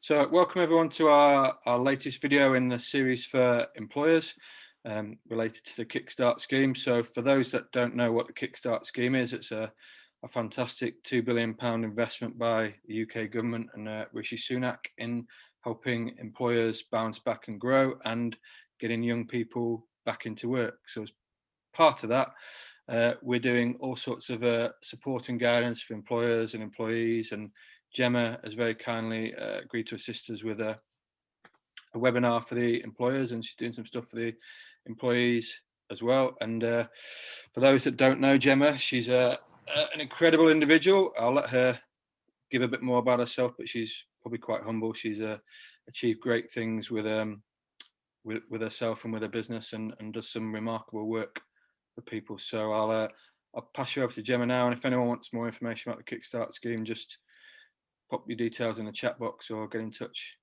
So welcome everyone to our latest video in the series for employers related to the Kickstart scheme. So for those that don't know what the Kickstart scheme is, it's a fantastic £2 billion investment by the UK government and Rishi Sunak in helping employers bounce back and grow and getting young people back into work. So as part of that, we're doing all sorts of support and guidance for employers and employees, and Gemma has very kindly agreed to assist us with a webinar for the employers, and she's doing some stuff for the employees as well. And for those that don't know Gemma, she's an incredible individual. I'll let her give a bit more about herself, but she's probably quite humble. She's achieved great things with herself and with her business, and does some remarkable work for people. So I'll pass you over to Gemma now, and if anyone wants more information about the Kickstart scheme, just pop your details in the chat box or get in touch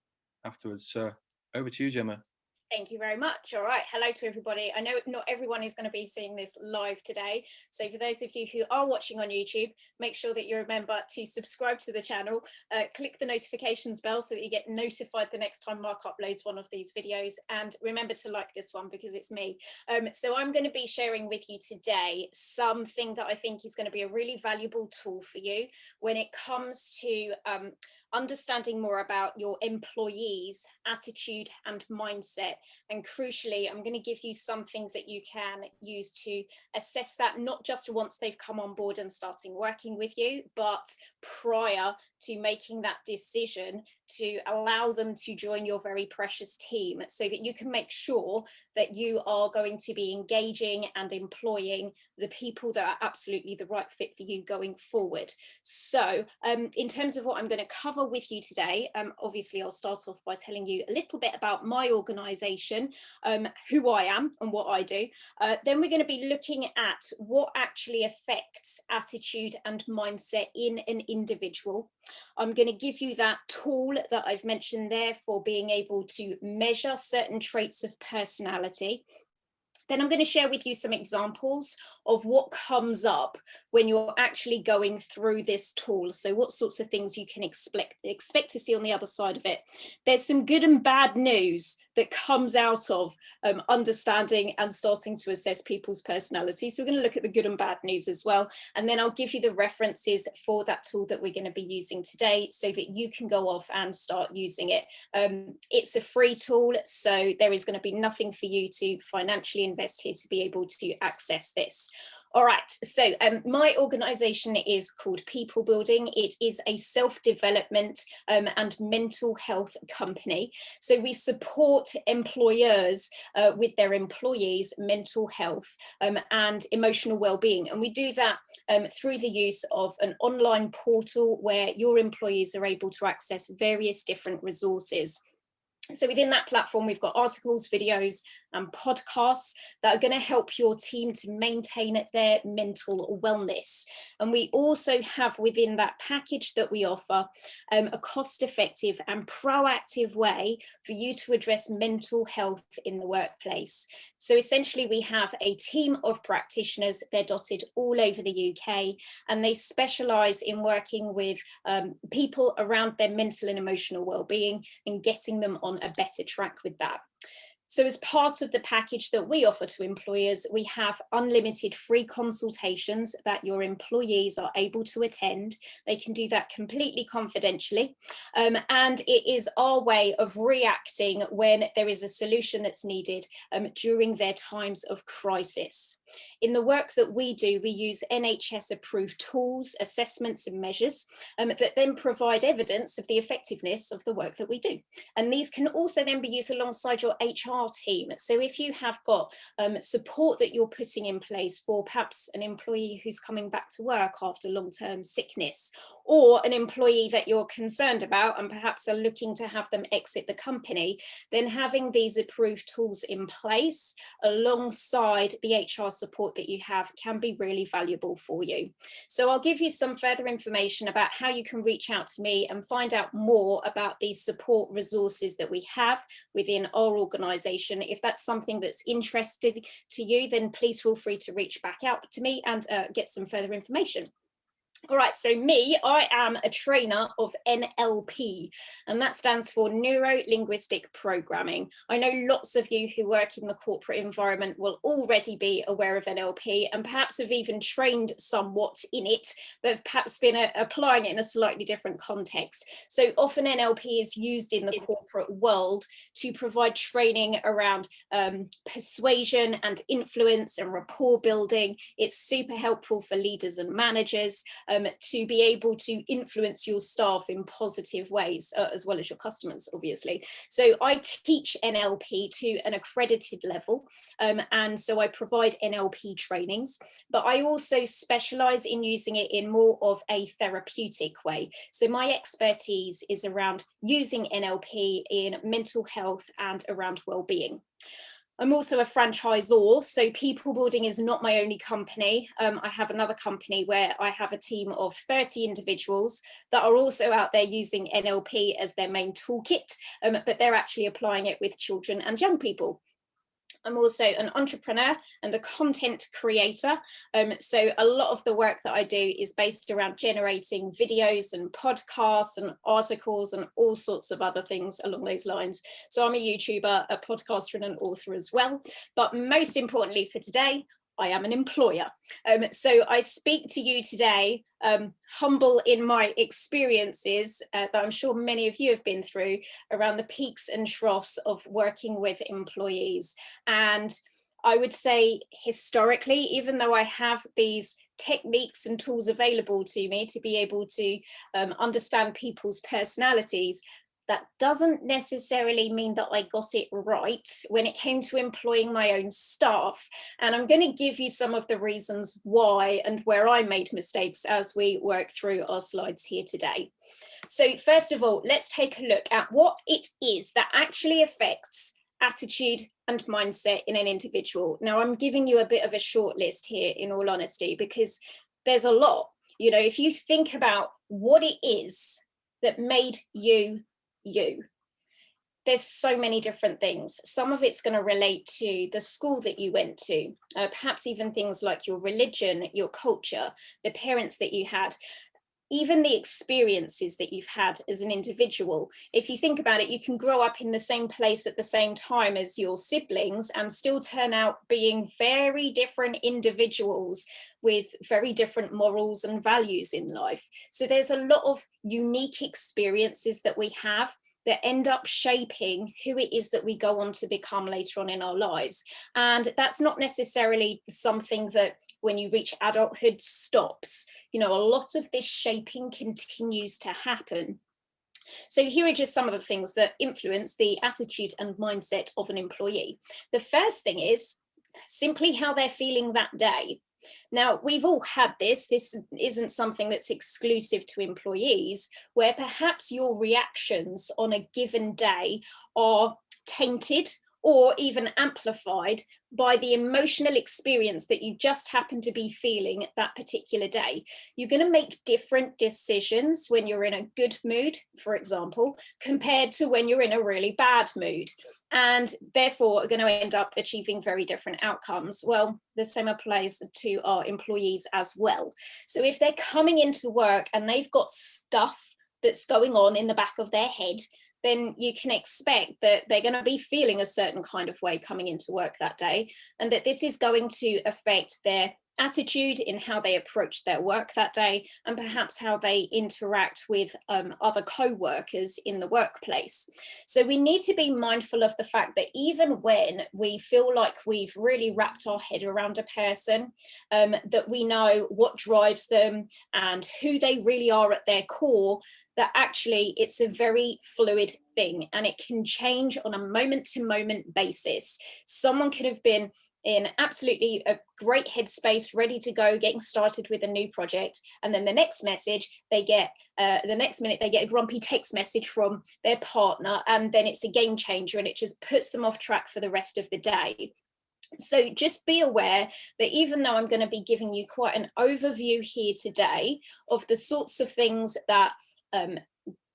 afterwards. So over to you, Gemma. Thank you very much. All right. Hello to everybody. I know not everyone is going to be seeing this live today. So for those of you who are watching on YouTube, make sure that you remember to subscribe to the channel, click the notifications bell so that you get notified the next time Mark uploads one of these videos. And remember to like this one because it's me. So I'm going to be sharing with you today something that I think is going to be a really valuable tool for you when it comes to understanding more about your employees' attitude and mindset. And crucially, I'm going to give you something that you can use to assess that, not just once they've come on board and starting working with you, but prior to making that decision to allow them to join your very precious team, so that you can make sure that you are going to be engaging and employing the people that are absolutely the right fit for you going forward. So in terms of what I'm going to cover with you today, obviously I'll start off by telling you a little bit about my organisation, who I am and what I do. Then we're going to be looking at what actually affects attitude and mindset in an individual. I'm going to give you that tool that I've mentioned there for being able to measure certain traits of personality. Then I'm going to share with you some examples of what comes up when you're actually going through this tool. So what sorts of things you can expect to see on the other side of it. There's some good and bad news that comes out of understanding and starting to assess people's personalities. So we're going to look at the good and bad news as well. And then I'll give you the references for that tool that we're going to be using today so that you can go off and start using it. It's a free tool, so there is going to be nothing for you to financially invest here to be able to access this. All right, so my organisation is called People Building. It is a self-development and mental health company. So we support employers with their employees' mental health and emotional well-being. And we do that through the use of an online portal where your employees are able to access various different resources. So within that platform, we've got articles, videos, and podcasts that are going to help your team to maintain their mental wellness. And we also have within that package that we offer a cost-effective and proactive way for you to address mental health in the workplace. So essentially, we have a team of practitioners. They're dotted all over the UK, and they specialise in working with people around their mental and emotional well-being and getting them on a better track with that. So as part of the package that we offer to employers, we have unlimited free consultations that your employees are able to attend. They can do that completely confidentially. And it is our way of reacting when there is a solution that's needed during their times of crisis. In the work that we do, we use NHS approved tools, assessments and measures that then provide evidence of the effectiveness of the work that we do. And these can also then be used alongside your HR team. So if you have got support that you're putting in place for perhaps an employee who's coming back to work after long-term sickness, or an employee that you're concerned about and perhaps are looking to have them exit the company, then having these approved tools in place alongside the HR support that you have can be really valuable for you. So I'll give you some further information about how you can reach out to me and find out more about these support resources that we have within our organisation. If that's something that's interesting to you, then please feel free to reach back out to me and get some further information. All right, so I am a trainer of NLP, and that stands for Neurolinguistic Programming. I know lots of you who work in the corporate environment will already be aware of NLP and perhaps have even trained somewhat in it, but have perhaps been applying it in a slightly different context. So often NLP is used in the corporate world to provide training around persuasion and influence and rapport building. It's super helpful for leaders and managers. To be able to influence your staff in positive ways, as well as your customers, obviously. So I teach NLP to an accredited level, and so I provide NLP trainings, but I also specialize in using it in more of a therapeutic way. So my expertise is around using NLP in mental health and around well-being. I'm also a franchisor, so people building is not my only company. I have another company where I have a team of 30 individuals that are also out there using NLP as their main toolkit, but they're actually applying it with children and young people. I'm also an entrepreneur and a content creator. So a lot of the work that I do is based around generating videos and podcasts and articles and all sorts of other things along those lines. So I'm a YouTuber, a podcaster and an author as well. But most importantly for today, I am an employer. So I speak to you today, humble in my experiences that I'm sure many of you have been through around the peaks and troughs of working with employees. And I would say historically, even though I have these techniques and tools available to me to be able to understand people's personalities, that doesn't necessarily mean that I got it right when it came to employing my own staff. And I'm going to give you some of the reasons why and where I made mistakes as we work through our slides here today. So first of all, let's take a look at what it is that actually affects attitude and mindset in an individual. Now, I'm giving you a bit of a short list here, in all honesty, because there's a lot. You know, if you think about what it is that made you, there's so many different things. Some of it's going to relate to the school that you went to, perhaps even things like your religion, your culture, the parents that you had, even the experiences that you've had as an individual. If you think about it, you can grow up in the same place at the same time as your siblings and still turn out being very different individuals with very different morals and values in life. So there's a lot of unique experiences that we have that end up shaping who it is that we go on to become later on in our lives. And that's not necessarily something that when you reach adulthood stops. You know, a lot of this shaping continues to happen. So here are just some of the things that influence the attitude and mindset of an employee. The first thing is simply how they're feeling that day. Now, we've all had this. This isn't something that's exclusive to employees, where perhaps your reactions on a given day are tainted or even amplified by the emotional experience that you just happen to be feeling that particular day. You're going to make different decisions when you're in a good mood, for example, compared to when you're in a really bad mood, and therefore are going to end up achieving very different outcomes. Well, the same applies to our employees as well. So if they're coming into work and they've got stuff that's going on in the back of their head, then you can expect that they're going to be feeling a certain kind of way coming into work that day, and that this is going to affect their attitude in how they approach their work that day, and perhaps how they interact with other co-workers in the workplace. So we need to be mindful of the fact that even when we feel like we've really wrapped our head around a person, that we know what drives them and who they really are at their core, that actually it's a very fluid thing and it can change on a moment-to-moment basis. Someone could have been in absolutely a great headspace, ready to go, getting started with a new project, and then the next minute they get a grumpy text message from their partner, and then it's a game changer and it just puts them off track for the rest of the day. So just be aware that even though I'm going to be giving you quite an overview here today of the sorts of things that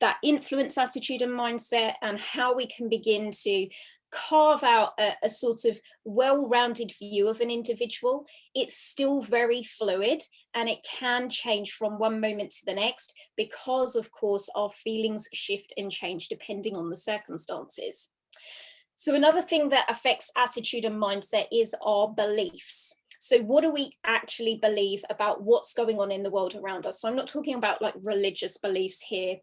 that influence attitude and mindset, and how we can begin to carve out a sort of well-rounded view of an individual, it's still very fluid and it can change from one moment to the next because, of course, our feelings shift and change depending on the circumstances. So another thing that affects attitude and mindset is our beliefs. So what do we actually believe about what's going on in the world around us? So I'm not talking about like religious beliefs here,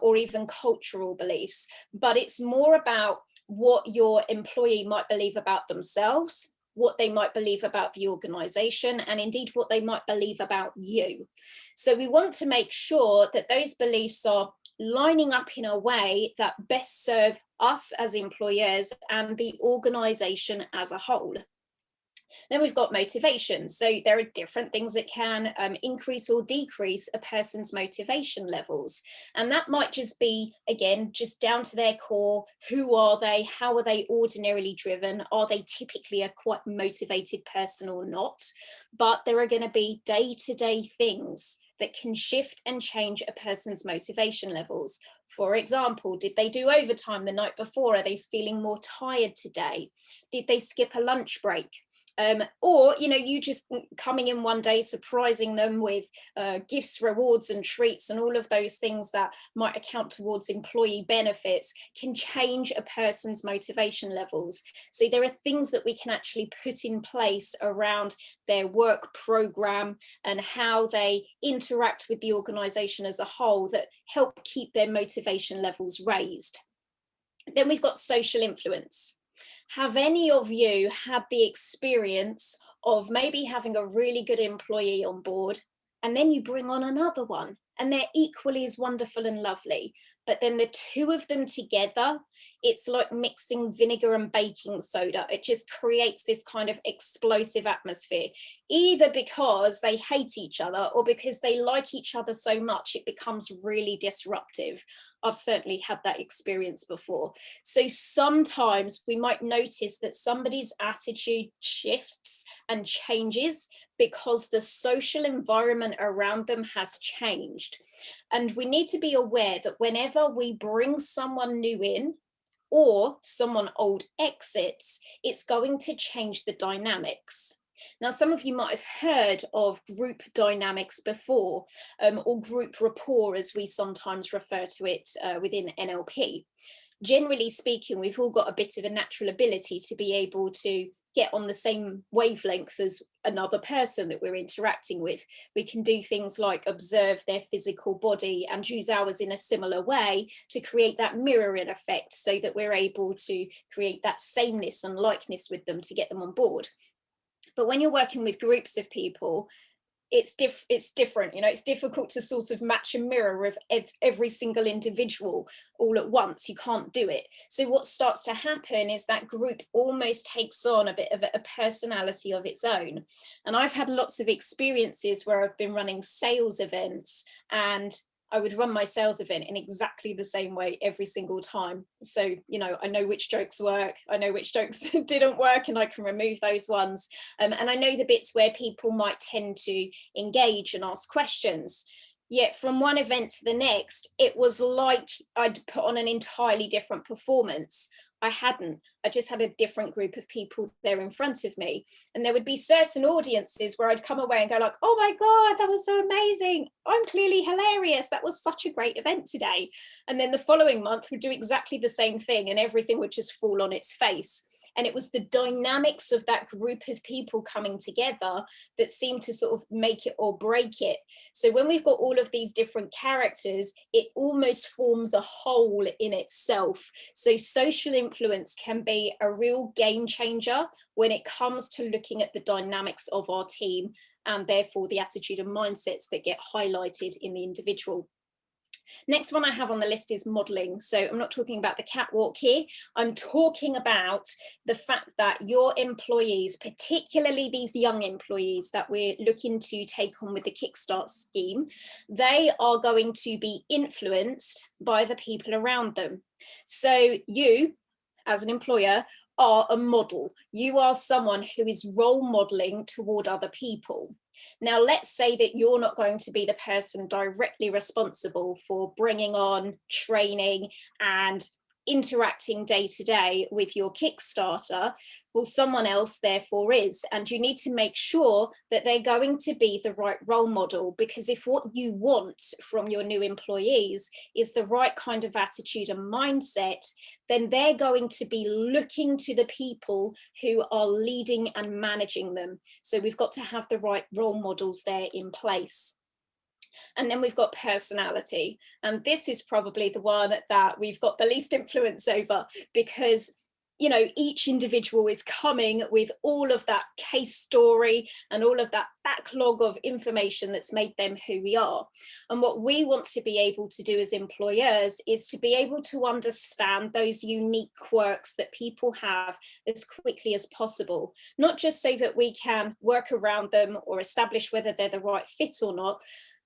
or even cultural beliefs, but it's more about what your employee might believe about themselves, what they might believe about the organization, and indeed what they might believe about you. So we want to make sure that those beliefs are lining up in a way that best serve us as employers and the organization as a whole. Then we've got motivation. So there are different things that can increase or decrease a person's motivation levels. And that might just be, again, just down to their core. Who are they? How are they ordinarily driven? Are they typically a quite motivated person or not? But there are going to be day-to-day things that can shift and change a person's motivation levels. For example, did they do overtime the night before? Are they feeling more tired today? Did they skip a lunch break? Or, you know, you just coming in one day, surprising them with gifts, rewards and treats and all of those things that might account towards employee benefits can change a person's motivation levels. So there are things that we can actually put in place around their work program and how they interact with the organization as a whole that help keep their motivation levels raised. Then we've got social influence. Have any of you had the experience of maybe having a really good employee on board and then you bring on another one and they're equally as wonderful and lovely, but then the two of them together, it's like mixing vinegar and baking soda. It just creates this kind of explosive atmosphere, either because they hate each other or because they like each other so much it becomes really disruptive. I've certainly had that experience before. So sometimes we might notice that somebody's attitude shifts and changes because the social environment around them has changed. And we need to be aware that whenever we bring someone new in or someone old exits, it's going to change the dynamics. Now, some of you might have heard of group dynamics before, or group rapport, as we sometimes refer to it within NLP. Generally speaking, we've all got a bit of a natural ability to be able to get on the same wavelength as another person that we're interacting with. We can do things like observe their physical body and use ours in a similar way to create that mirroring effect so that we're able to create that sameness and likeness with them to get them on board. But when you're working with groups of people, it's different, you know, it's difficult to sort of match a mirror of every single individual all at once. You can't do it. So what starts to happen is that group almost takes on a bit of a personality of its own. And I've had lots of experiences where I've been running sales events and I would run my sales event in exactly the same way every single time. So, you know, I know which jokes work, I know which jokes didn't work, and I can remove those ones. And I know the bits where people might tend to engage and ask questions. Yet from one event to the next, it was like I'd put on an entirely different performance. I hadn't. I just had a different group of people there in front of me. And there would be certain audiences where I'd come away and go like, oh my God, that was so amazing. I'm clearly hilarious. That was such a great event today. And then the following month would do exactly the same thing and everything would just fall on its face. And it was the dynamics of that group of people coming together that seemed to sort of make it or break it. So when we've got all of these different characters, it almost forms a whole in itself. So social influence can be a real game changer when it comes to looking at the dynamics of our team and therefore the attitude and mindsets that get highlighted in the individual. Next one I have on the list is modeling. So I'm not talking about the catwalk here. I'm talking about the fact that your employees, particularly these young employees that we're looking to take on with the Kickstart scheme, they are going to be influenced by the people around them. So you, as an employer, are a model. You are someone who is role modeling toward other people. Now, let's say that you're not going to be the person directly responsible for bringing on training and interacting day to day with your Kickstarter, well, someone else therefore is, and you need to make sure that they're going to be the right role model, because if what you want from your new employees is the right kind of attitude and mindset, then they're going to be looking to the people who are leading and managing them. So we've got to have the right role models there in place. And then we've got personality. And this is probably the one that we've got the least influence over, because you know, each individual is coming with all of that case story and all of that backlog of information that's made them who we are. And what we want to be able to do as employers is to be able to understand those unique quirks that people have as quickly as possible, not just so that we can work around them or establish whether they're the right fit or not,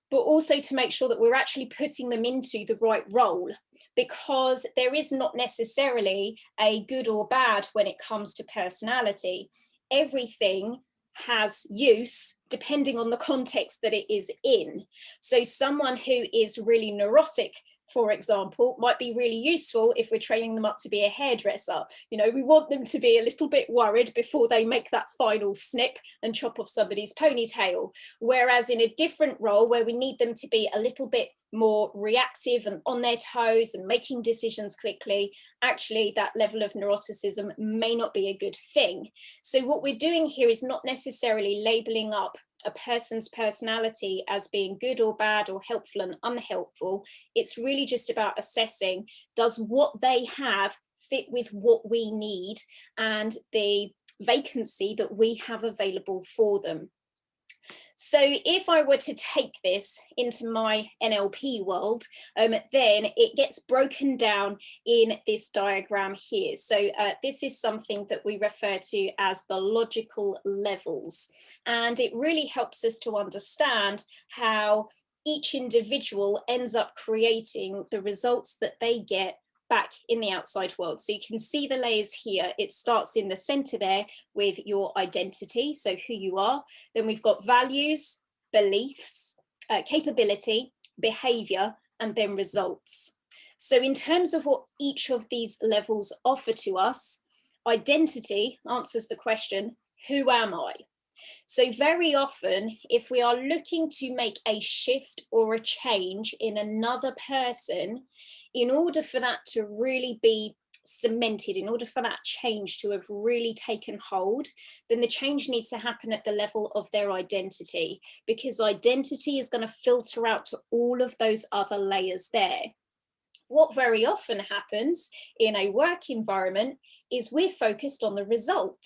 but also to make sure that we're actually putting them into the right role, because there is not necessarily a good or bad when it comes to personality. Everything has use depending on the context that it is in. So someone who is really neurotic, for example, might be really useful if we're training them up to be a hairdresser. You know, we want them to be a little bit worried before they make that final snip and chop off somebody's ponytail. Whereas in a different role where we need them to be a little bit more reactive and on their toes and making decisions quickly, actually that level of neuroticism may not be a good thing. So what we're doing here is not necessarily labeling up a person's personality as being good or bad or helpful and unhelpful. It's really just about assessing, does what they have fit with what we need and the vacancy that we have available for them? So if I were to take this into my NLP world, then it gets broken down in this diagram here. So this is something that we refer to as the logical levels. And it really helps us to understand how each individual ends up creating the results that they get back in the outside world. So you can see the layers here. It starts in the center there with your identity, so who you are. Then we've got values, beliefs, capability, behavior, and then results. So in terms of what each of these levels offer to us, identity answers the question, who am I? So very often, if we are looking to make a shift or a change in another person, in order for that to really be cemented, in order for that change to have really taken hold, then the change needs to happen at the level of their identity, because identity is going to filter out to all of those other layers there. What very often happens in a work environment is we're focused on the result.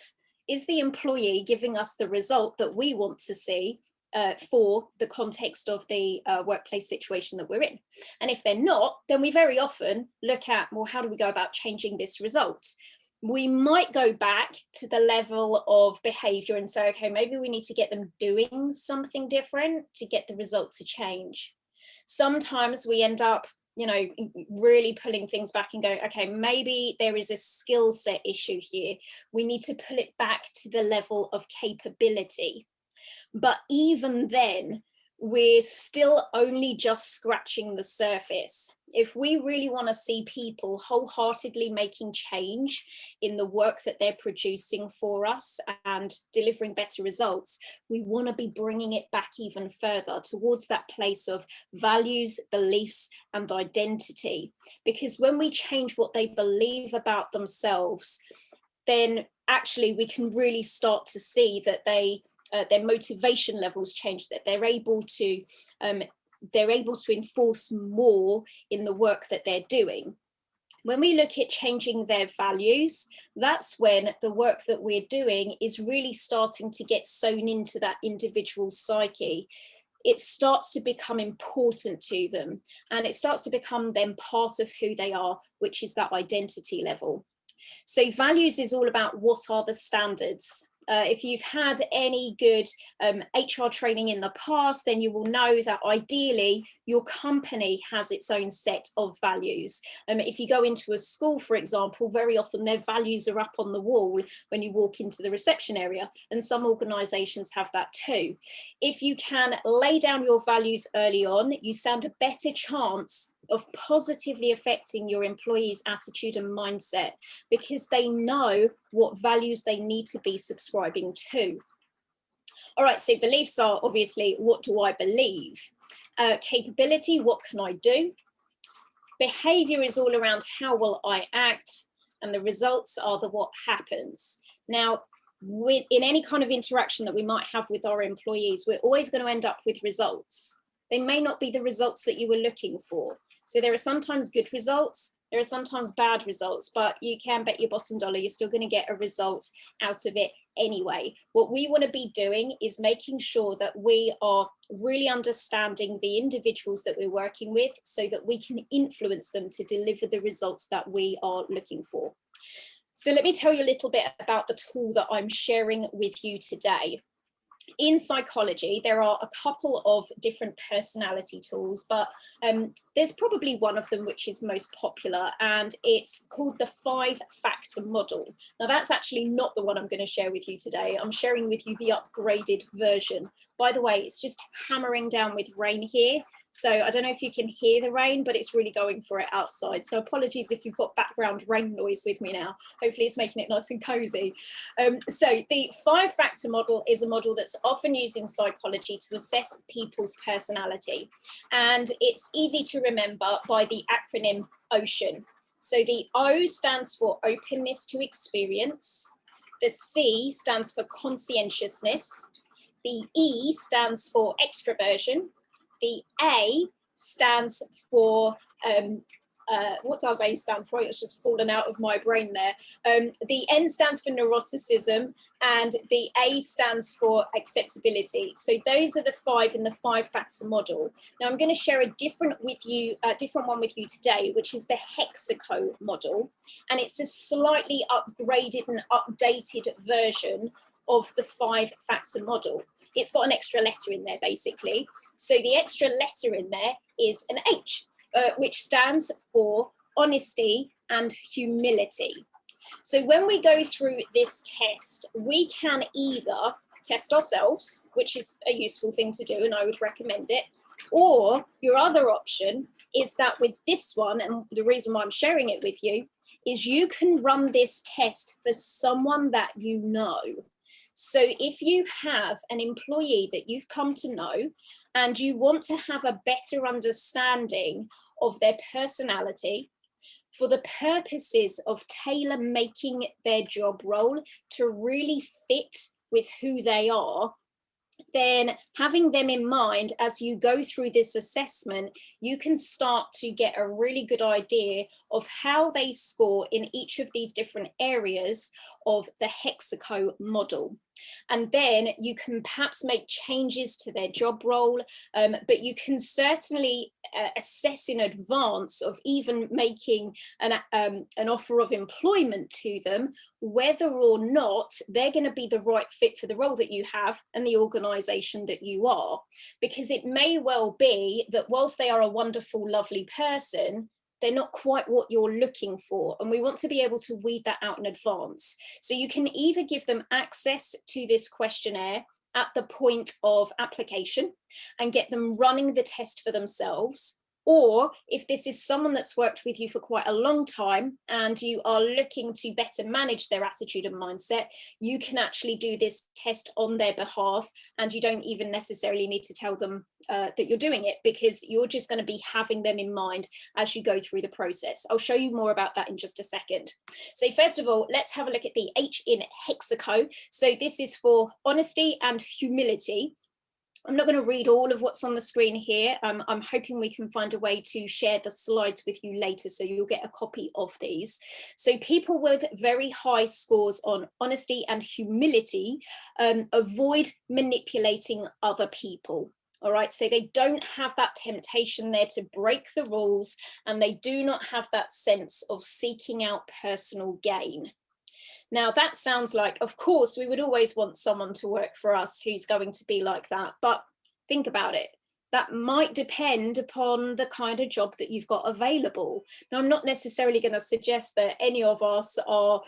Is the employee giving us the result that we want to see for the context of the workplace situation that we're in? And if they're not, then we very often look at, well, how do we go about changing this result? We might go back to the level of behavior and say, okay, maybe we need to get them doing something different to get the result to change. Sometimes we end up, you know, really pulling things back and go, okay, maybe there is a skill set issue here. We need to pull it back to the level of capability. But even then, we're still only just scratching the surface. If we really want to see people wholeheartedly making change in the work that they're producing for us and delivering better results, we want to be bringing it back even further towards that place of values, beliefs, and identity. Because when we change what they believe about themselves, then actually we can really start to see that their motivation levels change, that they're able to enforce more in the work that they're doing. When we look at changing their values, that's when the work that we're doing is really starting to get sewn into that individual's psyche. It starts to become important to them, and it starts to become then part of who they are, which is that identity level. So values is all about what are the standards. If you've had any good HR training in the past, then you will know that ideally your company has its own set of values. If you go into a school, for example, very often their values are up on the wall when you walk into the reception area, and some organisations have that too. If you can lay down your values early on, you stand a better chance of positively affecting your employees' attitude and mindset, because they know what values they need to be subscribing to. All right, so beliefs are obviously, what do I believe? Capability, what can I do? Behavior is all around how will I act, and the results are the what happens. Now, in any kind of interaction that we might have with our employees, we're always going to end up with results. They may not be the results that you were looking for. So there are sometimes good results, there are sometimes bad results, but you can bet your bottom dollar you're still going to get a result out of it anyway. What we want to be doing is making sure that we are really understanding the individuals that we're working with so that we can influence them to deliver the results that we are looking for. So let me tell you a little bit about the tool that I'm sharing with you today. In psychology, there are a couple of different personality tools, but there's probably one of them which is most popular, and it's called the 5-factor model. Now, that's actually not the one I'm going to share with you today. I'm sharing with you the upgraded version. By the way, it's just hammering down with rain here. So I don't know if you can hear the rain, but it's really going for it outside. So apologies if you've got background rain noise with me now. Hopefully it's making it nice and cozy. So the 5-factor model is a model that's often used in psychology to assess people's personality. And it's easy to remember by the acronym OCEAN. So the O stands for openness to experience. The C stands for conscientiousness. The E stands for extraversion. The A stands for, what does A stand for? It's just fallen out of my brain there. The N stands for neuroticism, and the A stands for acceptability. So those are the 5 in the 5-factor model. Now I'm going to share a different one with you today, which is the hexaco model, and it's a slightly upgraded and updated version of the 5-factor model. It's got an extra letter in there, basically. So the extra letter in there is an H, which stands for honesty and humility. So when we go through this test, we can either test ourselves, which is a useful thing to do, and I would recommend it, or your other option is that with this one, and the reason why I'm sharing it with you, is you can run this test for someone that you know. So if you have an employee that you've come to know and you want to have a better understanding of their personality for the purposes of tailor-making their job role to really fit with who they are, then having them in mind as you go through this assessment, you can start to get a really good idea of how they score in each of these different areas of the hexaco model. And then you can perhaps make changes to their job role, but you can certainly assess in advance of even making an offer of employment to them, whether or not they're going to be the right fit for the role that you have and the organisation that you are. Because it may well be that whilst they are a wonderful, lovely person, they're not quite what you're looking for. And we want to be able to weed that out in advance. So you can either give them access to this questionnaire at the point of application and get them running the test for themselves. Or if this is someone that's worked with you for quite a long time and you are looking to better manage their attitude and mindset, you can actually do this test on their behalf, and you don't even necessarily need to tell them that you're doing it, because you're just going to be having them in mind as you go through the process. I'll show you more about that in just a second. So first of all, let's have a look at the H in hexaco. So this is for honesty and humility. I'm not going to read all of what's on the screen here. I'm hoping we can find a way to share the slides with you later, so you'll get a copy of these. So people with very high scores on honesty and humility avoid manipulating other people. All right, so they don't have that temptation there to break the rules, and they do not have that sense of seeking out personal gain. Now, that sounds like, of course, we would always want someone to work for us who's going to be like that. But think about it. That might depend upon the kind of job that you've got available. Now, I'm not necessarily going to suggest that any of us are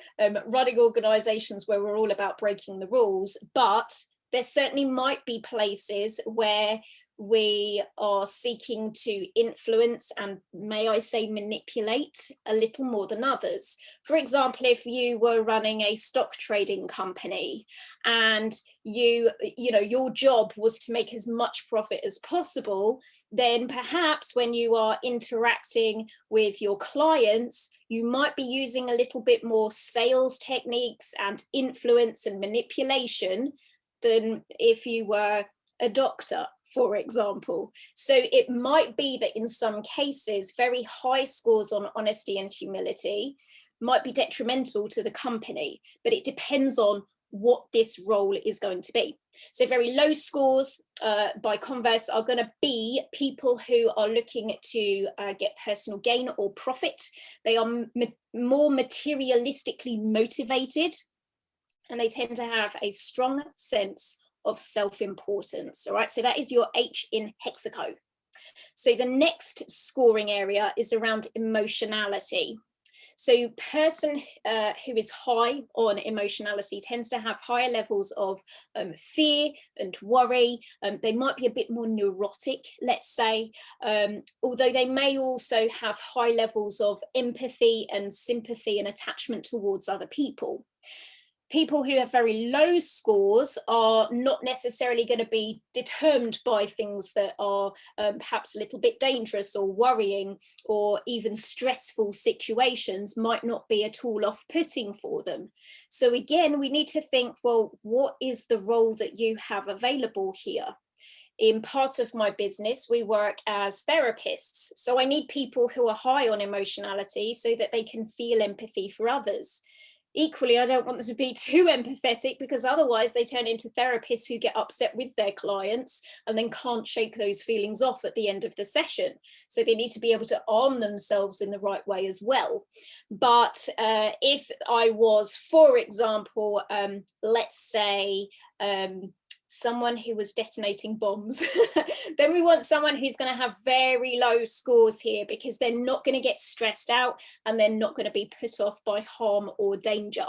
running organisations where we're all about breaking the rules, but there certainly might be places where we are seeking to influence and, may I say, manipulate a little more than others. For example, if you were running a stock trading company and you know your job was to make as much profit as possible, then perhaps when you are interacting with your clients, you might be using a little bit more sales techniques and influence and manipulation than if you were a doctor, for example. So it might be that in some cases, very high scores on honesty and humility might be detrimental to the company, but it depends on what this role is going to be. So very low scores, by converse, are going to be people who are looking to get personal gain or profit. They are more materialistically motivated, and they tend to have a strong sense of self-importance. All right, so that is your H in Hexaco. So the next scoring area is around emotionality. So person who is high on emotionality tends to have higher levels of fear and worry. They might be a bit more neurotic, let's say, although they may also have high levels of empathy and sympathy and attachment towards other people. People who have very low scores are not necessarily going to be determined by things that are perhaps a little bit dangerous or worrying, or even stressful situations might not be at all off-putting for them. So again, we need to think, well, what is the role that you have available here? In part of my business, we work as therapists. So I need people who are high on emotionality so that they can feel empathy for others. Equally, I don't want them to be too empathetic, because otherwise they turn into therapists who get upset with their clients and then can't shake those feelings off at the end of the session. So they need to be able to arm themselves in the right way as well. But if I was, for example, let's say, someone who was detonating bombs, then we want someone who's going to have very low scores here, because they're not going to get stressed out and they're not going to be put off by harm or danger.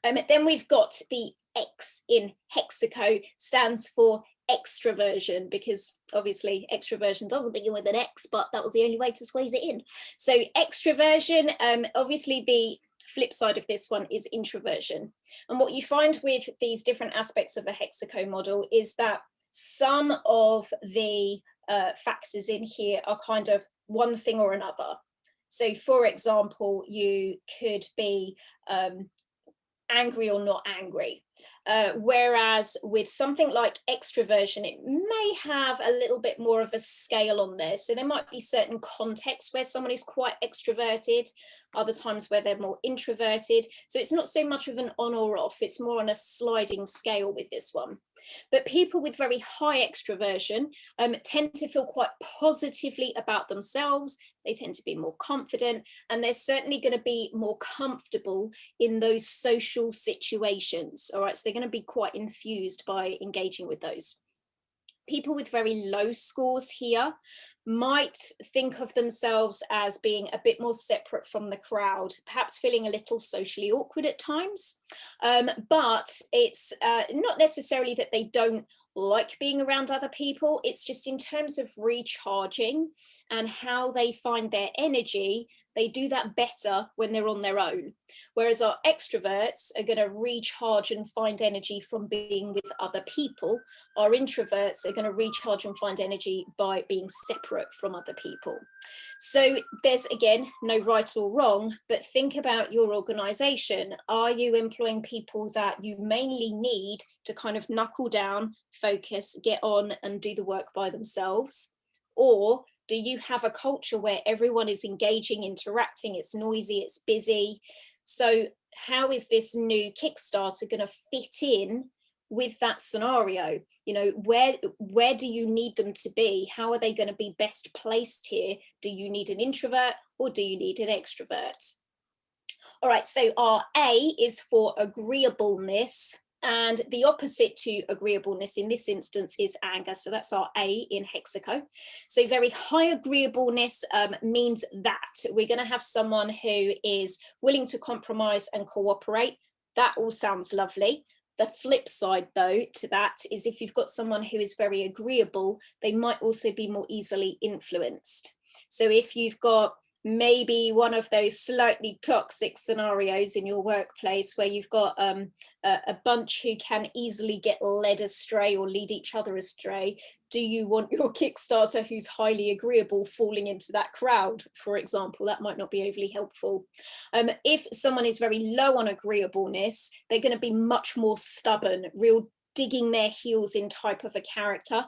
Then we've got the X in Hexaco, stands for extraversion, because obviously extraversion doesn't begin with an X, but that was the only way to squeeze it in. So extraversion, obviously the flip side of this one is introversion. And what you find with these different aspects of the Hexaco model is that some of the factors in here are kind of one thing or another. So for example, you could be angry or not angry. Whereas with something like extraversion, it may have a little bit more of a scale on there. So there might be certain contexts where someone is quite extroverted, other times where they're more introverted. So it's not so much of an on or off, it's more on a sliding scale with this one. But people with very high extroversion tend to feel quite positively about themselves. They tend to be more confident, and they're certainly going to be more comfortable in those social situations. All right, so they're going to be quite enthused by engaging with those. People with very low scores here might think of themselves as being a bit more separate from the crowd, perhaps feeling a little socially awkward at times. But it's not necessarily that they don't like being around other people. It's just in terms of recharging and how they find their energy, they do that better when they're on their own. Whereas our extroverts are going to recharge and find energy from being with other people. Our introverts are going to recharge and find energy by being separate from other people. So there's, again, no right or wrong, but think about your organization. Are you employing people that you mainly need to kind of knuckle down, focus, get on and do the work by themselves? Or do you have a culture where everyone is engaging, interacting, it's noisy, it's busy? So how is this new Kickstarter going to fit in with that scenario? You know, where do you need them to be? How are they going to be best placed here? Do you need an introvert or do you need an extrovert? All right, so our A is for agreeableness. And the opposite to agreeableness in this instance is anger. So that's our A in Hexaco. So very high agreeableness means that we're going to have someone who is willing to compromise and cooperate. That all sounds lovely. The flip side, though, to that is if you've got someone who is very agreeable, they might also be more easily influenced. So if you've got maybe one of those slightly toxic scenarios in your workplace where you've got a bunch who can easily get led astray or lead each other astray, do you want your Kickstarter who's highly agreeable falling into that crowd, for example? That might not be overly helpful. If someone is very low on agreeableness, they're going to be much more stubborn, real digging their heels in type of a character.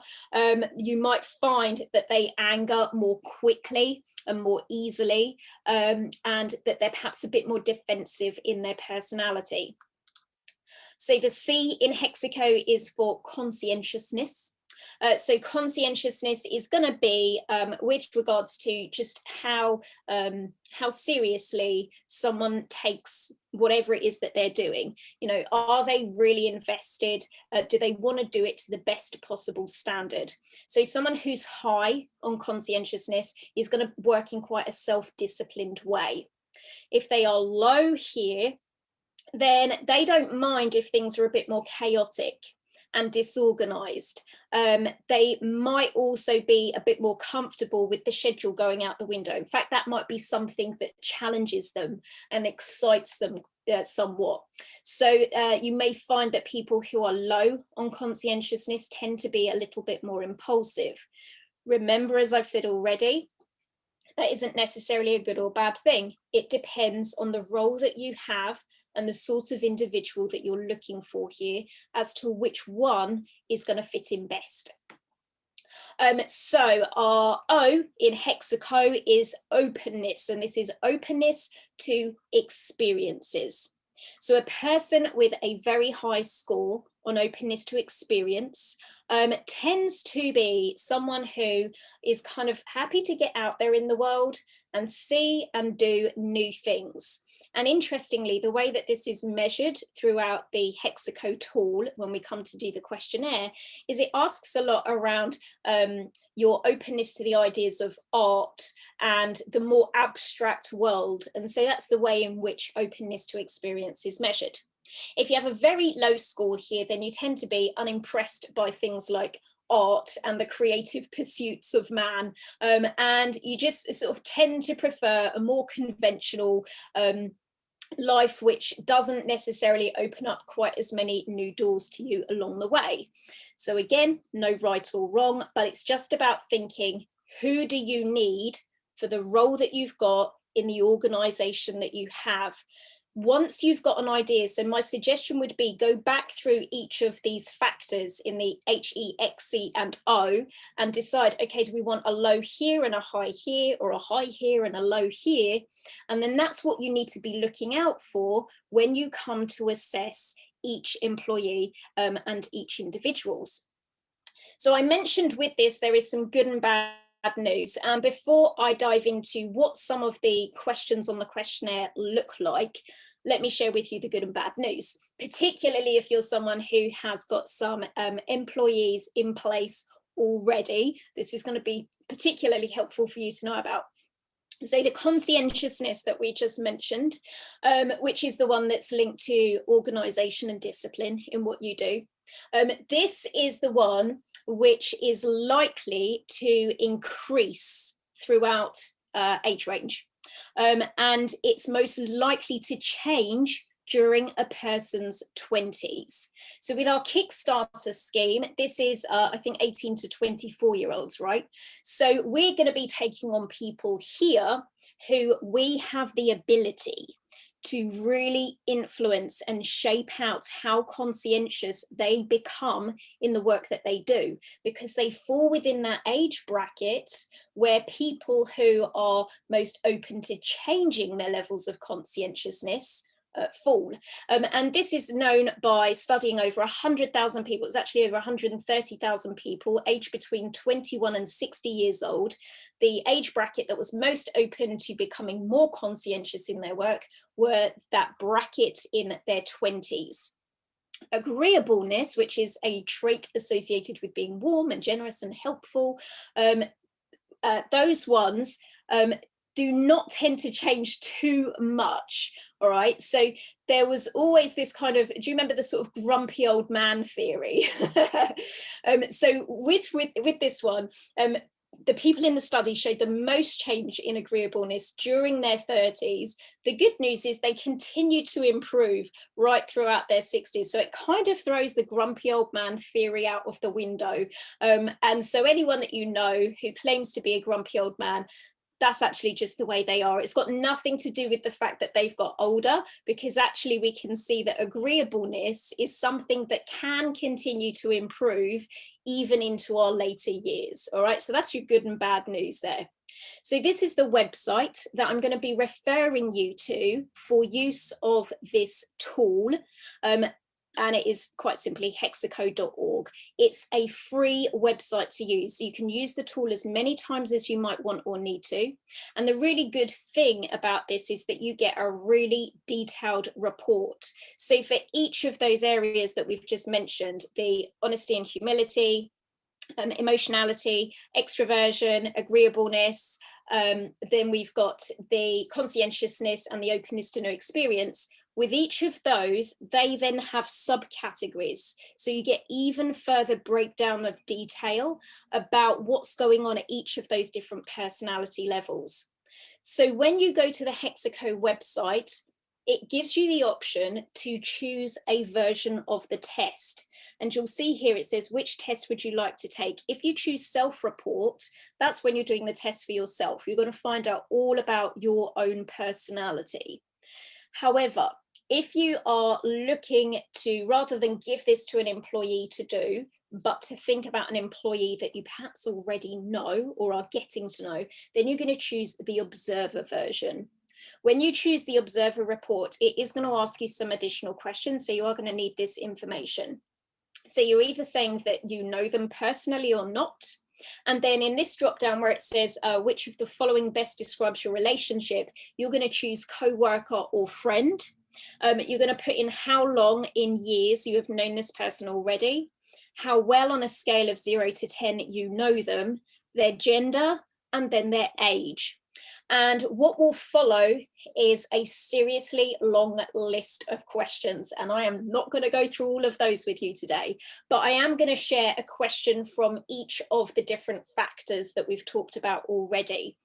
You might find that they anger more quickly and more easily, and that they're perhaps a bit more defensive in their personality. So the C in Hexaco is for conscientiousness. So conscientiousness is going to be with regards to just how seriously someone takes whatever it is that they're doing. You know, are they really invested? Do they want to do it to the best possible standard? So someone who's high on conscientiousness is going to work in quite a self-disciplined way. If they are low here, then they don't mind if things are a bit more chaotic and disorganized. They might also be a bit more comfortable with the schedule going out the window. In fact, that might be something that challenges them and excites them somewhat. So you may find that people who are low on conscientiousness tend to be a little bit more impulsive. Remember, as I've said already, that isn't necessarily a good or bad thing. It depends on the role that you have and the sort of individual that you're looking for here as to which one is going to fit in best. So our O in Hexaco is openness, and this is openness to experiences. So a person with a very high score on openness to experience tends to be someone who is kind of happy to get out there in the world and see and do new things. And interestingly, the way that this is measured throughout the Hexaco tool, when we come to do the questionnaire, is it asks a lot around your openness to the ideas of art and the more abstract world. And so that's the way in which openness to experience is measured. If you have a very low score here, then you tend to be unimpressed by things like art and the creative pursuits of man, and you just sort of tend to prefer a more conventional life, which doesn't necessarily open up quite as many new doors to you along the way. So again, no right or wrong, but it's just about thinking, who do you need for the role that you've got in the organization that you have? Once you've got an idea, so my suggestion would be go back through each of these factors in the H, E, X, C and O and decide, okay, do we want a low here and a high here, or a high here and a low here? And then that's what you need to be looking out for when you come to assess each employee and each individual's. So I mentioned with this, there is some good and bad news. And before I dive into what some of the questions on the questionnaire look like, let me share with you the good and bad news, particularly if you're someone who has got some employees in place already. This is going to be particularly helpful for you to know about. So the conscientiousness that we just mentioned, which is the one that's linked to organisation and discipline in what you do. This is the one which is likely to increase throughout age range. And it's most likely to change during a person's 20s. So with our Kickstarter scheme, this is, I think, 18 to 24-year-olds, right? So we're going to be taking on people here who we have the ability to really influence and shape out how conscientious they become in the work that they do, because they fall within that age bracket where people who are most open to changing their levels of conscientiousness fall. And this is known by studying over 100,000 people. It's actually over 130,000 people aged between 21 and 60 years old. The age bracket that was most open to becoming more conscientious in their work were that bracket in their 20s. Agreeableness, which is a trait associated with being warm and generous and helpful, those ones do not tend to change too much. All right, so there was always this kind of, do you remember the sort of grumpy old man theory? So with this one, the people in the study showed the most change in agreeableness during their 30s. The good news is they continue to improve right throughout their 60s. So it kind of throws the grumpy old man theory out of the window. And so anyone that you know who claims to be a grumpy old man, that's actually just the way they are. It's got nothing to do with the fact that they've got older, because actually we can see that agreeableness is something that can continue to improve even into our later years. All right, so that's your good and bad news there. So this is the website that I'm going to be referring you to for use of this tool. And it is quite simply hexacode.org. It's a free website to use. So you can use the tool as many times as you might want or need to. And the really good thing about this is that you get a really detailed report. So for each of those areas that we've just mentioned, the honesty and humility, emotionality, eXtraversion, agreeableness, then we've got the conscientiousness and the openness to new experience. With each of those, they then have subcategories. So you get even further breakdown of detail about what's going on at each of those different personality levels. So when you go to the Hexacode website, it gives you the option to choose a version of the test. And you'll see here, it says, which test would you like to take? If you choose self-report, that's when you're doing the test for yourself. You're going to find out all about your own personality. However, if you are looking to, rather than give this to an employee to do, but to think about an employee that you perhaps already know or are getting to know, then you're going to choose the observer version. When you choose the observer report, it is going to ask you some additional questions. So you are going to need this information. So you're either saying that you know them personally or not. And then in this drop down where it says, which of the following best describes your relationship, you're going to choose co-worker or friend. You're going to put in how long in years you have known this person already, how well on a scale of 0 to 10 you know them, their gender, and then their age. And what will follow is a seriously long list of questions. And I am not going to go through all of those with you today, but I am going to share a question from each of the different factors that we've talked about already.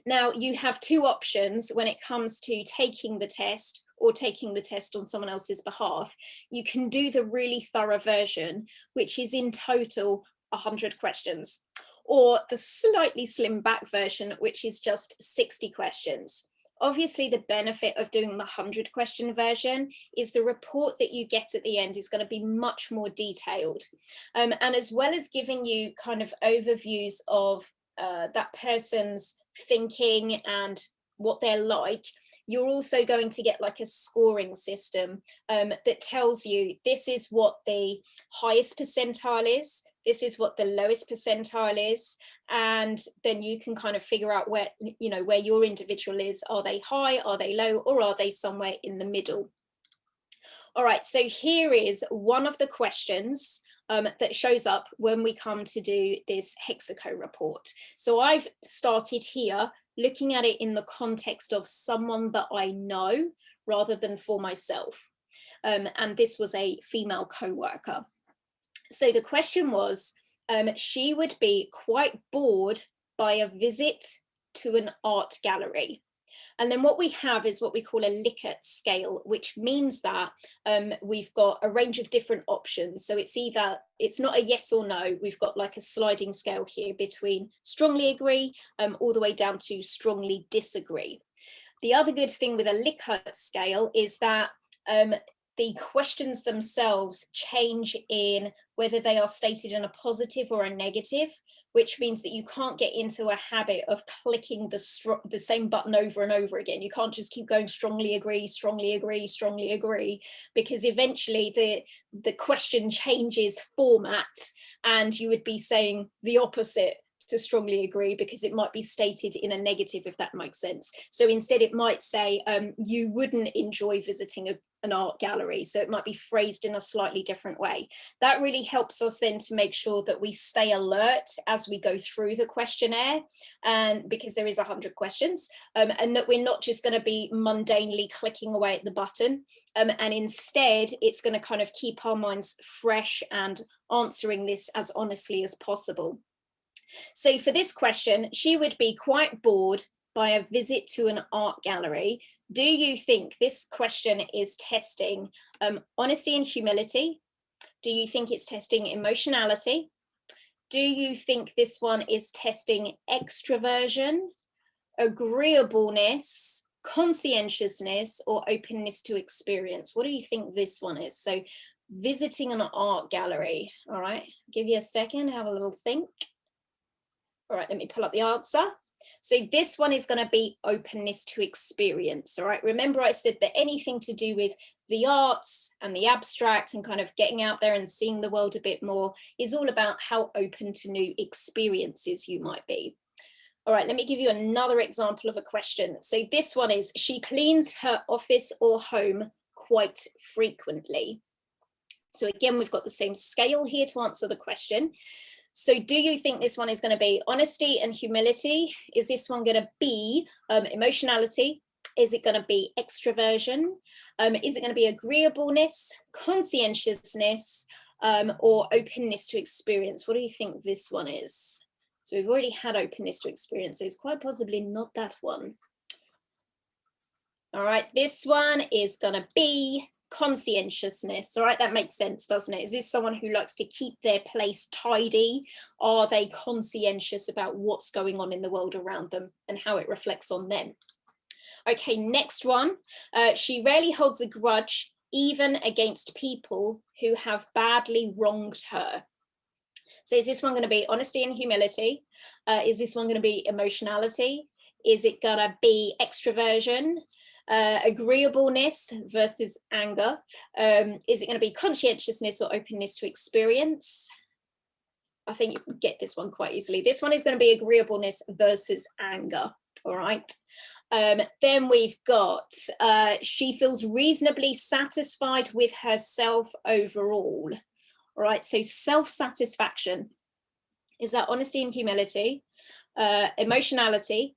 Now, you have two options when it comes to taking the test or taking the test on someone else's behalf. You can do the really thorough version, which is in total 100 questions, or the slightly slimmed back version, which is just 60 questions. Obviously, the benefit of doing the 100 question version is the report that you get at the end is going to be much more detailed. And as well as giving you kind of overviews of that person's thinking and what they're like, you're also going to get like a scoring system that tells you this is what the highest percentile is, this is what the lowest percentile is, and then you can kind of figure out where, you know, where your individual is. Are they high, are they low, or are they somewhere in the middle? All right, so here is one of the questions that shows up when we come to do this Hexacode report. So I've started here looking at it in the context of someone that I know rather than for myself. And this was a female co-worker. So the question was, she would be quite bored by a visit to an art gallery. And then what we have is what we call a Likert scale, which means that we've got a range of different options. So it's either, it's not a yes or no, we've got like a sliding scale here between strongly agree all the way down to strongly disagree. The other good thing with a Likert scale is that the questions themselves change in whether they are stated in a positive or a negative, which means that you can't get into a habit of clicking the same button over and over again. You can't just keep going strongly agree, strongly agree, strongly agree, because eventually the question changes format and you would be saying the opposite to strongly agree, because it might be stated in a negative, if that makes sense. So instead it might say, you wouldn't enjoy visiting an art gallery. So it might be phrased in a slightly different way. That really helps us then to make sure that we stay alert as we go through the questionnaire, and because there is 100 questions, and that we're not just going to be mundanely clicking away at the button, and instead it's going to kind of keep our minds fresh and answering this as honestly as possible. So for this question, she would be quite bored by a visit to an art gallery. Do you think this question is testing honesty and humility? Do you think it's testing emotionality? Do you think this one is testing extraversion, agreeableness, conscientiousness, or openness to experience? What do you think this one is? So visiting an art gallery. All right, give you a second, have a little think. All right, let me pull up the answer. So this one is going to be openness to experience. All right, remember I said that anything to do with the arts and the abstract and kind of getting out there and seeing the world a bit more is all about how open to new experiences you might be. All right, let me give you another example of a question. So this one is, she cleans her office or home quite frequently. So again, we've got the same scale here to answer the question. So do you think this one is going to be honesty and humility? Is this one going to be emotionality? Is it going to be extraversion? Is it going to be agreeableness, conscientiousness, or openness to experience? What do you think this one is? So we've already had openness to experience, so it's quite possibly not that one. All right, this one is going to be conscientiousness. All right, that makes sense, doesn't it? Is this someone who likes to keep their place tidy? Are they conscientious about what's going on in the world around them and how it reflects on them? Okay, next one. She rarely holds a grudge, even against people who have badly wronged her. So is this one going to be honesty and humility? Is this one going to be emotionality? Is it going to be extraversion? Agreeableness versus anger? Is it going to be conscientiousness or openness to experience? I think you can get this one quite easily. This one is going to be agreeableness versus anger. All right. Then we've got, she feels reasonably satisfied with herself overall. All right, so self-satisfaction, is that honesty and humility, emotionality,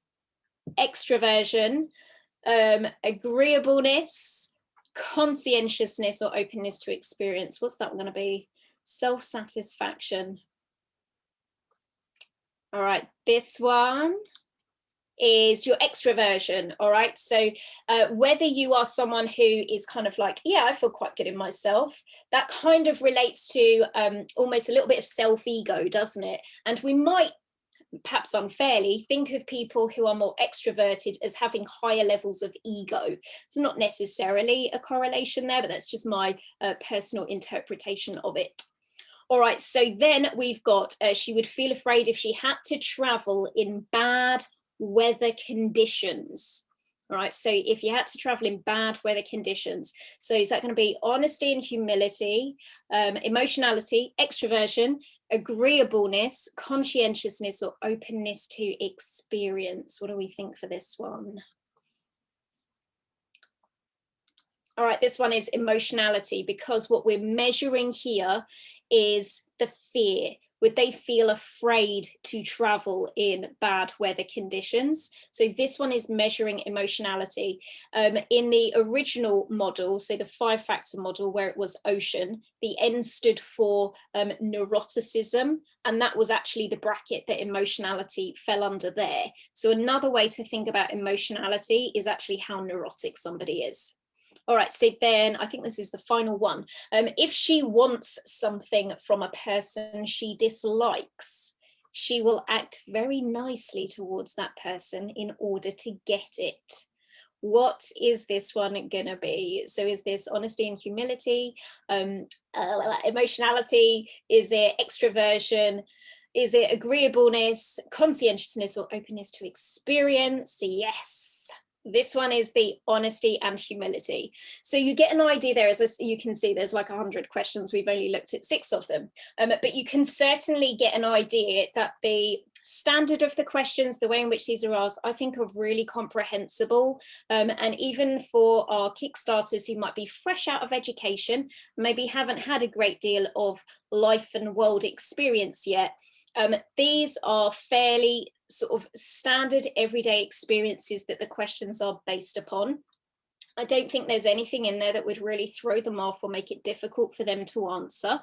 extraversion, agreeableness, conscientiousness, or openness to experience? What's that going to be? Self-satisfaction. All right, this one is your extraversion. All right, so whether you are someone who is kind of like, yeah, I feel quite good in myself, that kind of relates to almost a little bit of self-ego, doesn't it? And we might, perhaps unfairly, think of people who are more extroverted as having higher levels of ego. It's not necessarily a correlation there, but that's just my personal interpretation of it. All right, so then we've got, she would feel afraid if she had to travel in bad weather conditions. All right, so if you had to travel in bad weather conditions, so is that going to be honesty and humility, emotionality, extraversion, agreeableness, conscientiousness, or openness to experience? What do we think for this one? All right, this one is emotionality, because what we're measuring here is the fear. Would they feel afraid to travel in bad weather conditions? So this one is measuring emotionality. In the original model, so the 5-factor model where it was ocean, the N stood for neuroticism, and that was actually the bracket that emotionality fell under there. So another way to think about emotionality is actually how neurotic somebody is. All right, so then I think this is the final one. If she wants something from a person she dislikes, she will act very nicely towards that person in order to get it. What is this one gonna be? So is this honesty and humility, emotionality? Is it extraversion? Is it agreeableness, conscientiousness, or openness to experience? Yes. This one is the honesty and humility. So you get an idea there, as you can see, there's like 100 questions. We've only looked at 6 of them, but you can certainly get an idea that the standard of the questions, the way in which these are asked, I think are really comprehensible. And even for our Kickstarters who might be fresh out of education, maybe haven't had a great deal of life and world experience yet, these are fairly sort of standard everyday experiences that the questions are based upon. I don't think there's anything in there that would really throw them off or make it difficult for them to answer.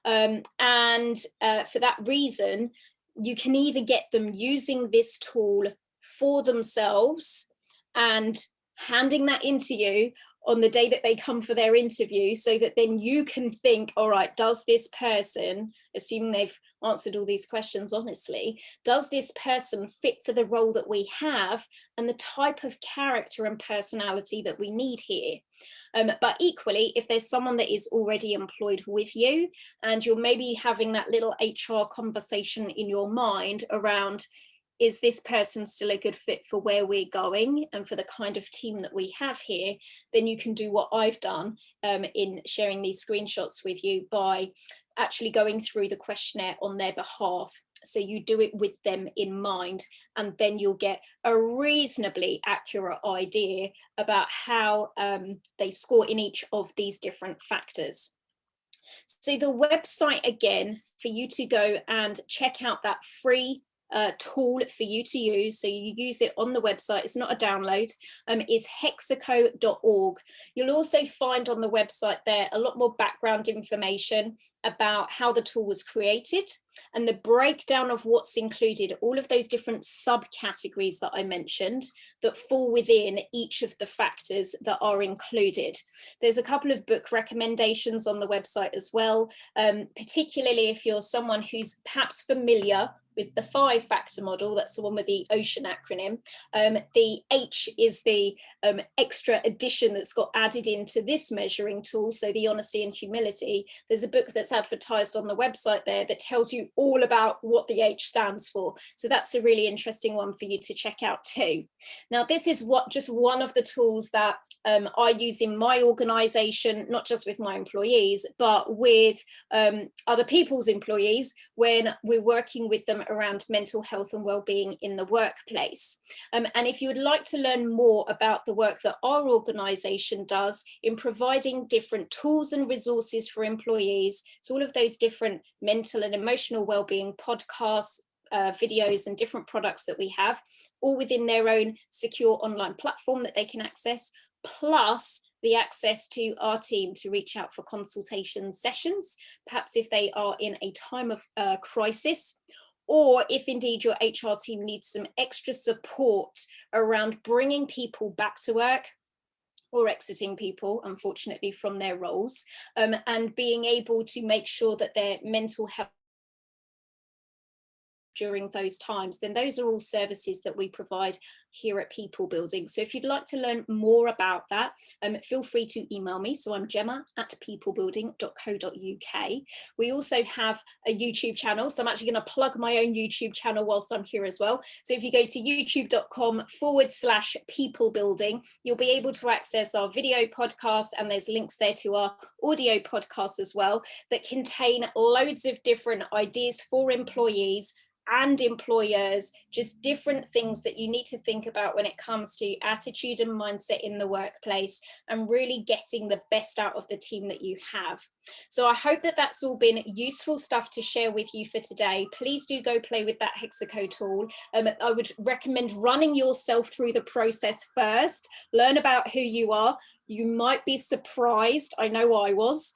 For that reason, you can either get them using this tool for themselves and handing that into you on the day that they come for their interview, so that then you can think, all right, does this person, assuming they've answered all these questions honestly, does this person fit for the role that we have and the type of character and personality that we need here? But equally, if there's someone that is already employed with you and you're maybe having that little HR conversation in your mind around, is this person still a good fit for where we're going and for the kind of team that we have here, then you can do what I've done in sharing these screenshots with you by actually going through the questionnaire on their behalf. So you do it with them in mind, and then you'll get a reasonably accurate idea about how they score in each of these different factors. So the website, again, for you to go and check out that free tool for you to use, so you use it on the website, it's not a download, is hexaco.org. You'll also find on the website there a lot more background information about how the tool was created and the breakdown of what's included, all of those different subcategories that I mentioned that fall within each of the factors that are included. There's a couple of book recommendations on the website as well, particularly if you're someone who's perhaps familiar with the 5-factor model. That's the one with the OCEAN acronym. The H is the extra addition that's got added into this measuring tool, so the honesty and humility. There's a book that's advertised on the website there that tells you all about what the H stands for. So that's a really interesting one for you to check out too. Now, this is just one of the tools that I use in my organization, not just with my employees, but with other people's employees when we're working with them around mental health and well-being in the workplace. And if you would like to learn more about the work that our organization does in providing different tools and resources for employees, so all of those different mental and emotional well-being podcasts, videos and different products that we have, all within their own secure online platform that they can access, plus the access to our team to reach out for consultation sessions, perhaps if they are in a time of crisis, or if indeed your HR team needs some extra support around bringing people back to work or exiting people, unfortunately, from their roles, and being able to make sure that their mental health during those times, then those are all services that we provide here at People Building. So if you'd like to learn more about that, feel free to email me. So I'm gemma@peoplebuilding.co.uk. We also have a YouTube channel. So I'm actually going to plug my own YouTube channel whilst I'm here as well. So if you go to youtube.com/peoplebuilding, you'll be able to access our video podcast, and there's links there to our audio podcast as well that contain loads of different ideas for employees and employers, just different things that you need to think about when it comes to attitude and mindset in the workplace and really getting the best out of the team that you have. So I hope that that's all been useful stuff to share with you for today. Please do go play with that Hexaco tool. I would recommend running yourself through the process first, learn about who you are. You might be surprised, I know I was.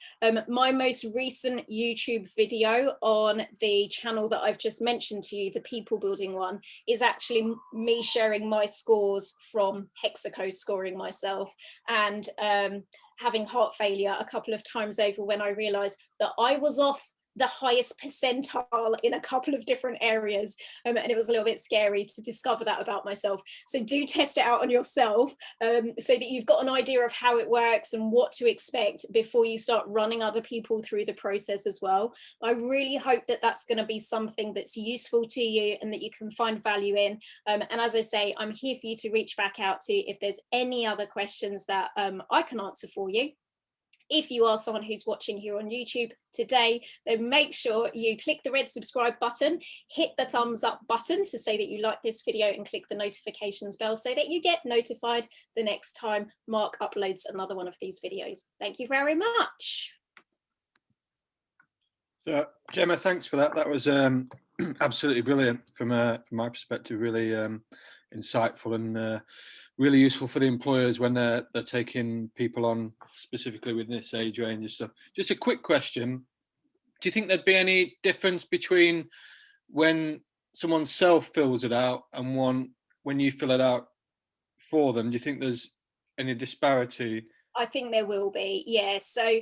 My most recent YouTube video on the channel that I've just mentioned to you, the People Building one, is actually me sharing my scores from Hexaco scoring myself, and having heart failure a couple of times over when I realized that I was off the highest percentile in a couple of different areas, and it was a little bit scary to discover that about myself. So do test it out on yourself, so that you've got an idea of how it works and what to expect before you start running other people through the process as well. I really hope that that's going to be something that's useful to you and that you can find value in, and as I say, I'm here for you to reach back out to if there's any other questions that I can answer for you. If you are someone who's watching here on YouTube today, then make sure you click the red subscribe button, hit the thumbs up button to say that you like this video, and click the notifications bell so that you get notified the next time Mark uploads another one of these videos. Thank you very much. So, Gemma, thanks for that. That was absolutely brilliant from my perspective, really insightful and really useful for the employers when they're taking people on, specifically with this age range and stuff. Just a quick question. Do you think there'd be any difference between when someone self fills it out and when you fill it out for them? Do you think there's any disparity? I think there will be, yeah. So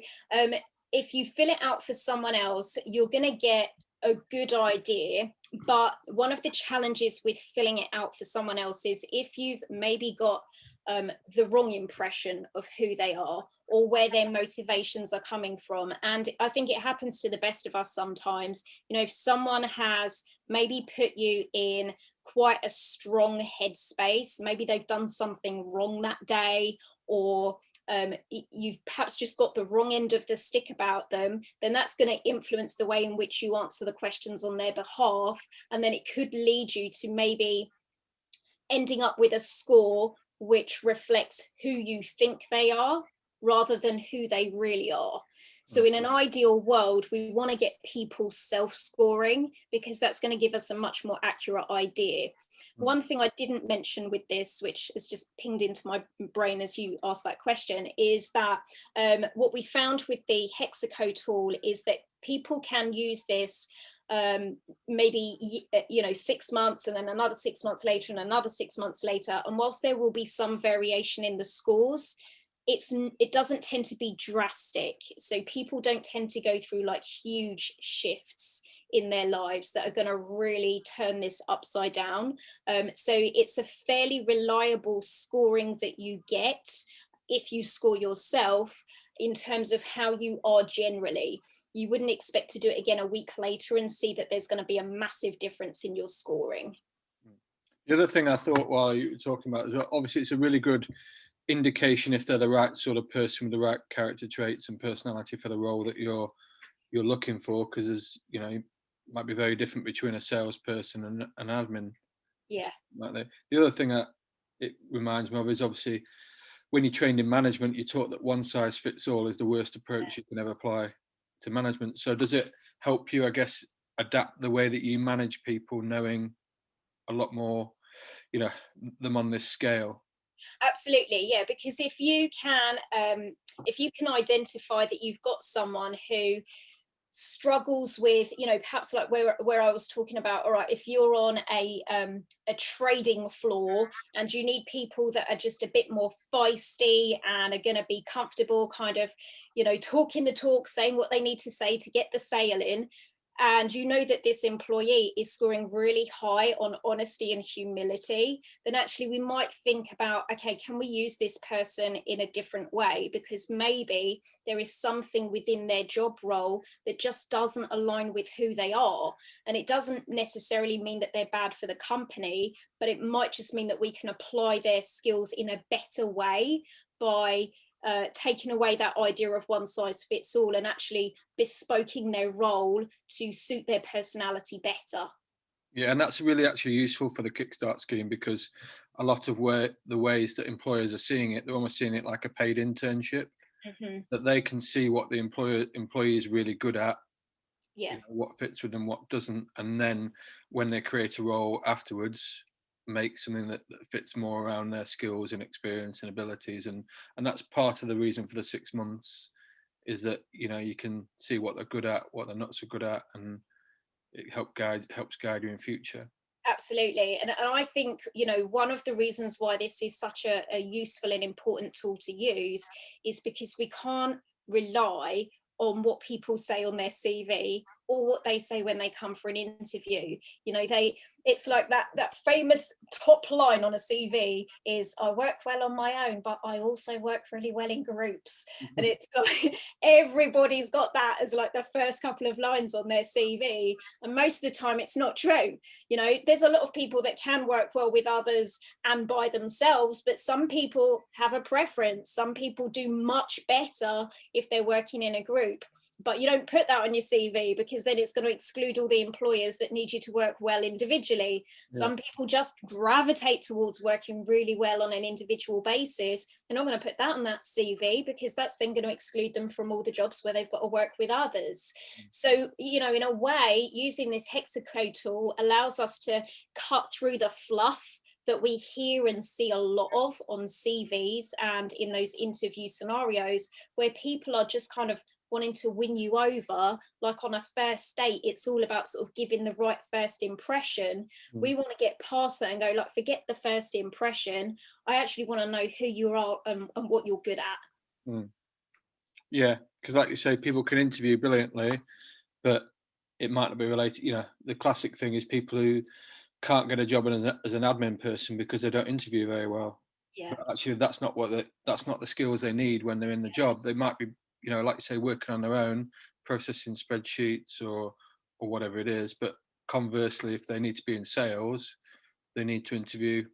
if you fill it out for someone else, you're going to get a good idea. But one of the challenges with filling it out for someone else is if you've maybe got the wrong impression of who they are or where their motivations are coming from. And I think it happens to the best of us sometimes. You know, if someone has maybe put you in quite a strong headspace, maybe they've done something wrong that day, or you've perhaps just got the wrong end of the stick about them, then that's going to influence the way in which you answer the questions on their behalf. And then it could lead you to maybe ending up with a score which reflects who you think they are rather than who they really are. So in an ideal world, we want to get people self-scoring because that's going to give us a much more accurate idea. One thing I didn't mention with this, which has just pinged into my brain as you asked that question, is that what we found with the Hexaco tool is that people can use this maybe 6 months and then another 6 months later and another 6 months later, and whilst there will be some variation in the scores, it doesn't tend to be drastic. So people don't tend to go through like huge shifts in their lives that are going to really turn this upside down. So it's a fairly reliable scoring that you get if you score yourself in terms of how you are generally. You wouldn't expect to do it again a week later and see that there's going to be a massive difference in your scoring. The other thing I thought while you were talking about is, obviously it's a really good indication if they're the right sort of person with the right character traits and personality for the role that you're looking for, because as you know, it might be very different between a salesperson and an admin. Yeah. Like the other thing that it reminds me of is, obviously when you're trained in management, you're taught that one size fits all is the worst approach you can ever apply to management. So does it help you, I guess, adapt the way that you manage people, knowing a lot more, them on this scale? Absolutely, yeah, because if you can identify that you've got someone who struggles with, perhaps like where I was talking about, all right, if you're on a trading floor and you need people that are just a bit more feisty and are going to be comfortable kind of, talking the talk, saying what they need to say to get the sale in, and you know that this employee is scoring really high on honesty and humility, then actually we might think about, okay, can we use this person in a different way? Because maybe there is something within their job role that just doesn't align with who they are. And it doesn't necessarily mean that they're bad for the company, but it might just mean that we can apply their skills in a better way by taking away that idea of one size fits all and actually bespoking their role to suit their personality better. Yeah, and that's really actually useful for the Kickstart scheme, because a lot of the ways that employers are seeing it, they're almost seeing it like a paid internship, that they can see what the employee is really good at, what fits with them, what doesn't, and then when they create a role afterwards, make something that fits more around their skills and experience and abilities, and that's part of the reason for the 6 months, is that you can see what they're good at, what they're not so good at, and it helps guide you in future. Absolutely. And I think, one of the reasons why this is such a useful and important tool to use is because we can't rely on what people say on their CV or what they say when they come for an interview. You know, it's like that famous top line on a CV is, I work well on my own, but I also work really well in groups. And it's like everybody's got that as like the first couple of lines on their CV, and most of the time it's not true. You know, there's a lot of people that can work well with others and by themselves, but some people have a preference. Some people do much better if they're working in a group. But you don't put that on your CV, because then it's going to exclude all the employers that need you to work well individually. Yeah. Some people just gravitate towards working really well on an individual basis. They're not going to put that on that CV, because that's then going to exclude them from all the jobs where they've got to work with others. So, you know, in a way, using this hexacode tool allows us to cut through the fluff that we hear and see a lot of on CVs and in those interview scenarios, where people are just kind of wanting to win you over. Like on a first date, it's all about sort of giving the right first impression. We want to get past that and go, like, forget the first impression. I actually want to know who you are and what you're good at. Yeah, because like you say, people can interview brilliantly, but it might not be related. You know, the classic thing is people who can't get a job as an admin person because they don't interview very well. Yeah. But actually, that's not the skills they need when they're in the job. They might be, you know, like you say, working on their own, processing spreadsheets or whatever it is. But conversely, if they need to be in sales, they need to interview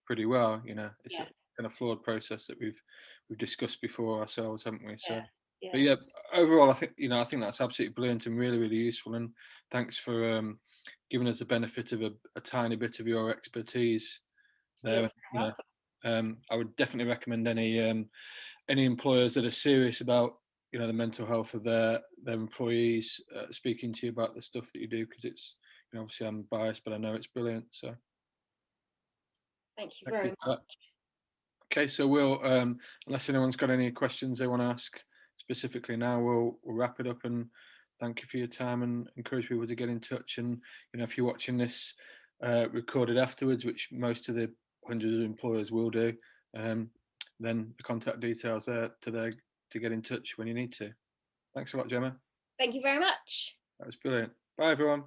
pretty well. You know, it's a kind of flawed process that we've discussed before ourselves, haven't we? So, but yeah, overall, I think that's absolutely brilliant and really, really useful. And thanks for giving us the benefit of a tiny bit of your expertise there. You know, I would definitely recommend any employers that are serious about, you know, the mental health of their employees speaking to you about the stuff that you do, because it's, you know, obviously I'm biased, but I know it's brilliant. So thank you very much. Okay, so we'll unless anyone's got any questions they want to ask specifically now, we'll wrap it up, and thank you for your time and encourage people to get in touch. And you know, if you're watching this recorded afterwards, which most of the hundreds of employers will do, then the contact details are to get in touch when you need to. Thanks a lot, Gemma. Thank you very much. That was brilliant. Bye, everyone.